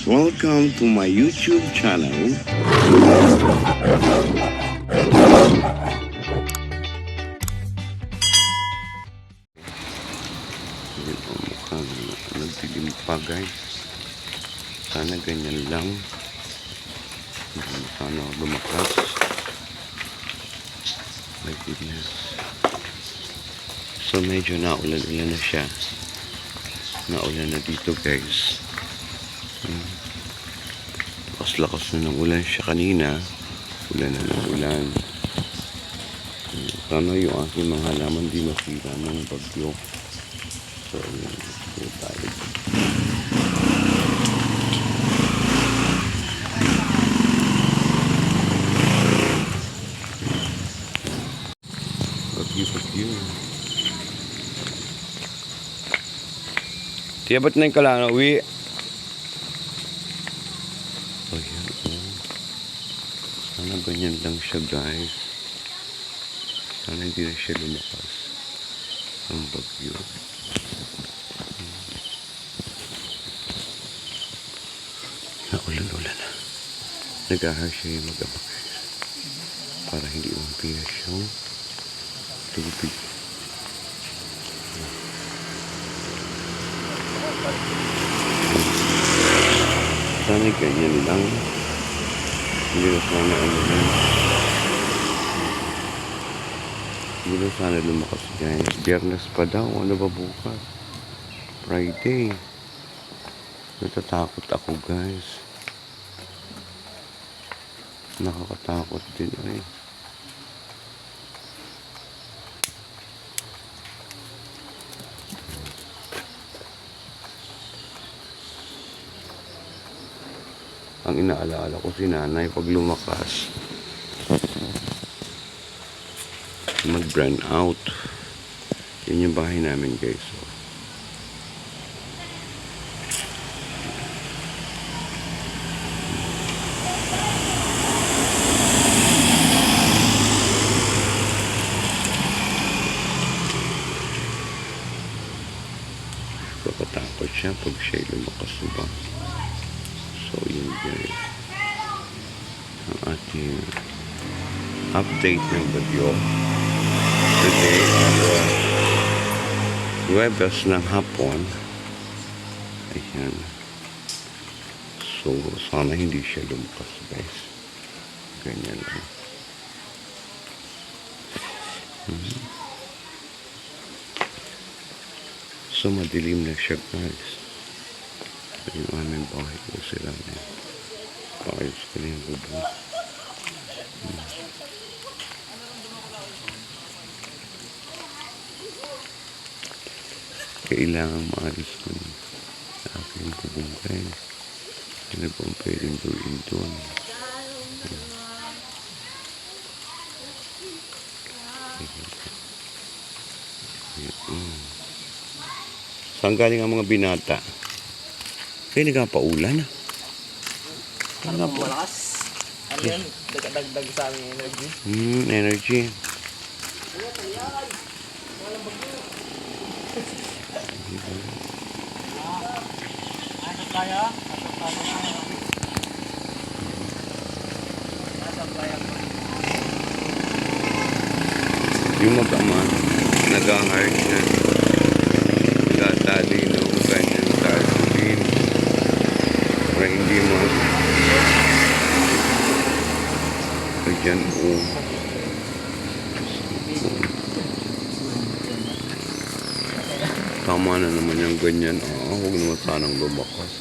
Welcome to my YouTube channel. Mukhang nagdilim pa guys. Sana ganyan lang. Sana lumakas. My goodness. So medyo naulan-ulan na siya. Naulan na dito guys. Lakas-lakas na ng ulan siya kanina. Ulan na ng ulan. Sana yung aking mga halaman di masira ng bagyo. So yun tayo. Bagyo. Tiya ba't na yung kalana uwi? Ayan, sana ganyan lang siya guys. Sana hindi na siya lumakas ang bagyo. Naulan-ulan na. Nag-ahar siya yung mag-ama guys. Para hindi umpinas yung tubig. Sana ganyan lang. Hindi na sana ano lang. Hindi na sana lumakas guys. Biyernes pa daw. Ano ba bukas? Friday. Natatakot ako guys. Nakakatakot din ay. Ang inaalaala ko si nanay pag lumakas mag-burn out. Yun yung bahay namin guys. Kakatakot siya pag siya lumakas ba. So yun guys ang ating update ng bagyo today Huwebes ng hapon. Ayan, so sana hindi siya lumakas guys. Ganyan lang. So madilim na siya guys. Yung aming bahay ko sila na ayos ko na yung bubong. Kailangan maayos ko na aking bubong guys. Ano po ang pwedeng gawin doon? Saan galing ang mga binata? Kaya nagpapaulan. Ano po? Malakas. Ano yan? Dagdag sa aming energy. Energy. Asap tayo? Yung mag-ama, nag-hard na. Nagtatali na ang kanyang tarpaulin. Para hindi mo ayan o tama na naman yung ganyan. Huwag naman sanang lumakas.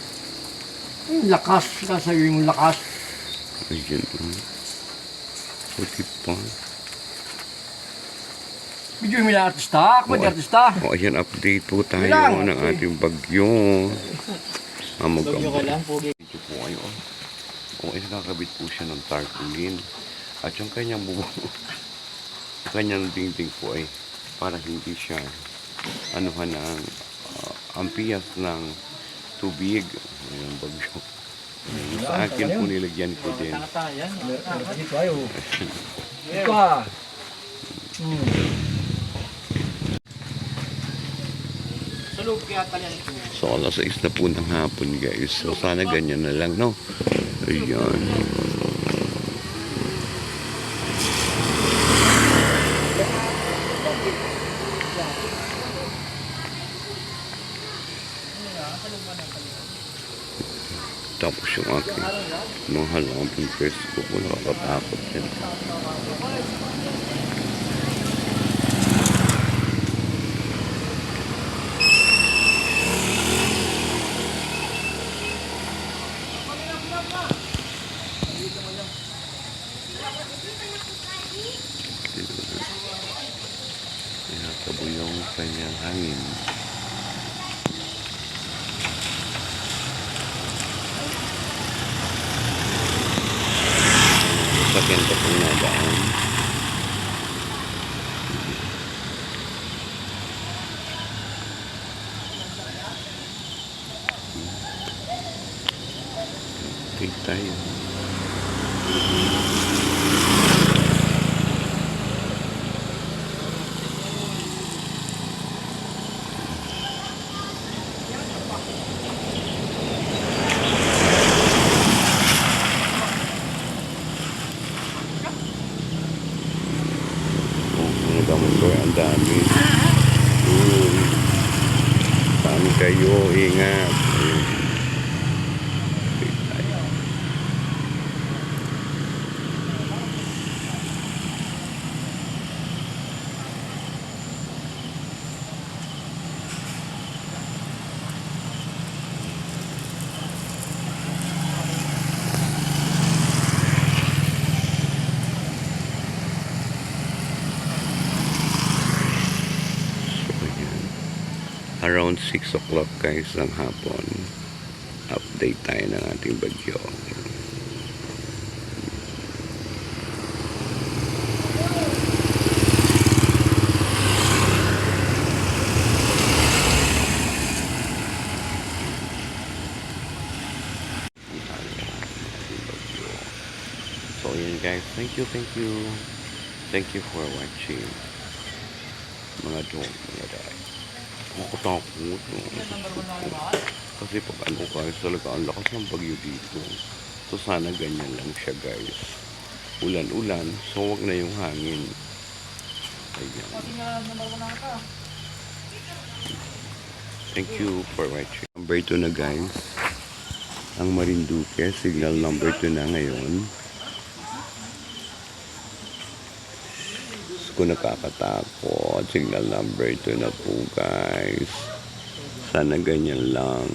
Lakas. Kasayo yung lakas. Ayan o puti pa. Medyo yung artista. Ako artista. Ayan, update po tayo Lang. ng ating bagyo. Bagyo ka lang, pogi. Ito po kayo. Nakakabit po siya ng tarpaulin. At yung kanyang bubong, yung kanyang dingding po ay para hindi siya anuhan ng ampias ng tubig. Ayan, bagyo. Sa akin po nilagyan ko din. Dito ayo. Ika. loob kaya talyan ito. So, alas 6 na po ng hapon, guys. So, sana ganyan na lang, no? Ayan. Tapos yung aking mga halaman Facebook ko, nakakatakot din. Tinatabo yung kanyang hangin. Sakyan ko pong nadaan. Okay tayo. Ano ba mo ko? Ang dami. Saan kayo? Ingat. Okay tayo. Around 6 o'clock guys ng hapon, update tayo ng ating bagyo. So yun guys, thank you for watching mga dog, mga day. Makatakot. Kasi pag ano guys, talaga ang lakas ng bagyo dito. So sana ganyan lang siya guys. Ulan-ulan, so wag na yung hangin. Ayan. Thank you for watching. Number 2 na guys. Ang Marinduque, signal number 2 na ngayon. Kung nakakatakot, signal number 2 na po guys. Sana ganyan lang.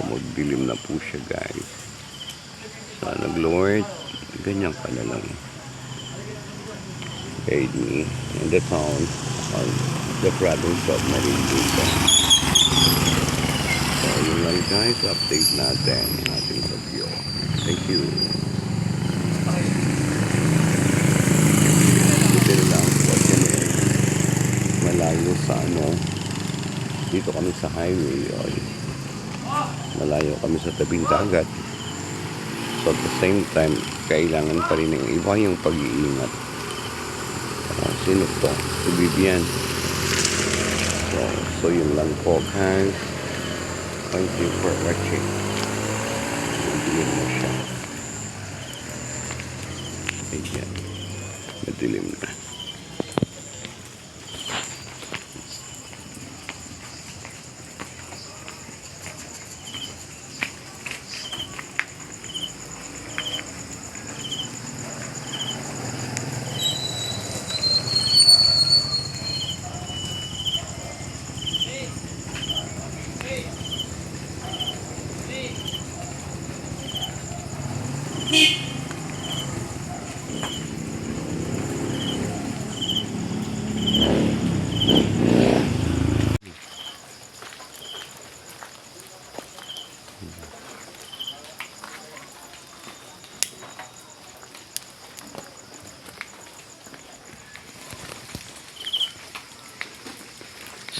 Magdilim na po siya guys. Sana Lord, ganyan ka na lang. Guide me in the town of the province of Marinduque. So yun lang guys, update natin ang ating bagyo. Thank you. Buti na lang po yan malayo sa ano, dito kami sa highway. Malayo kami sa tabing dagat. So at the same time, kailangan pa rin ng iba yung pag-iingat. Sino to? Si Vivian. So yun lang po guys. Thank you for watching. Madilim na siya. Ayan. Madilim na.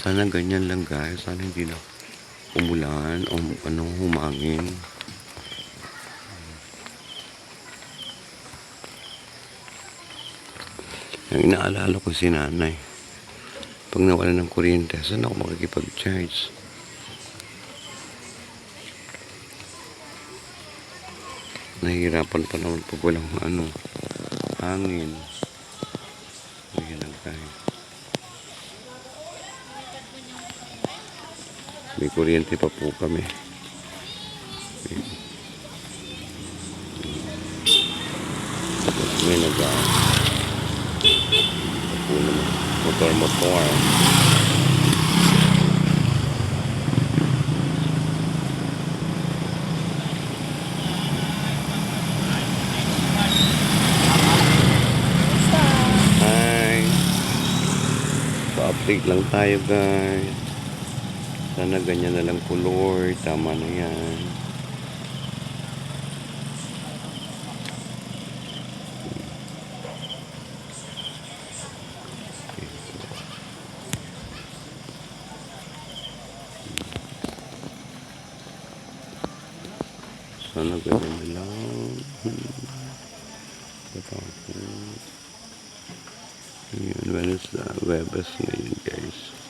Sana ganyan lang guys. Sana hindi na umulan o humangin. Ang inaalala ko si nanay. Pag nawala ng kuryente, saan ako makikipag-charge? Nahihirapan pa naman pag walang hangin. Ayan lang tayo. May kuryente pa po kami. May motor. Hi! Pa-update lang tayo guys. Sana ganyan na lang po Lord. Tama na yan. Sana ganyan na lang. Tapos. Ayan, Webes ngayon guys.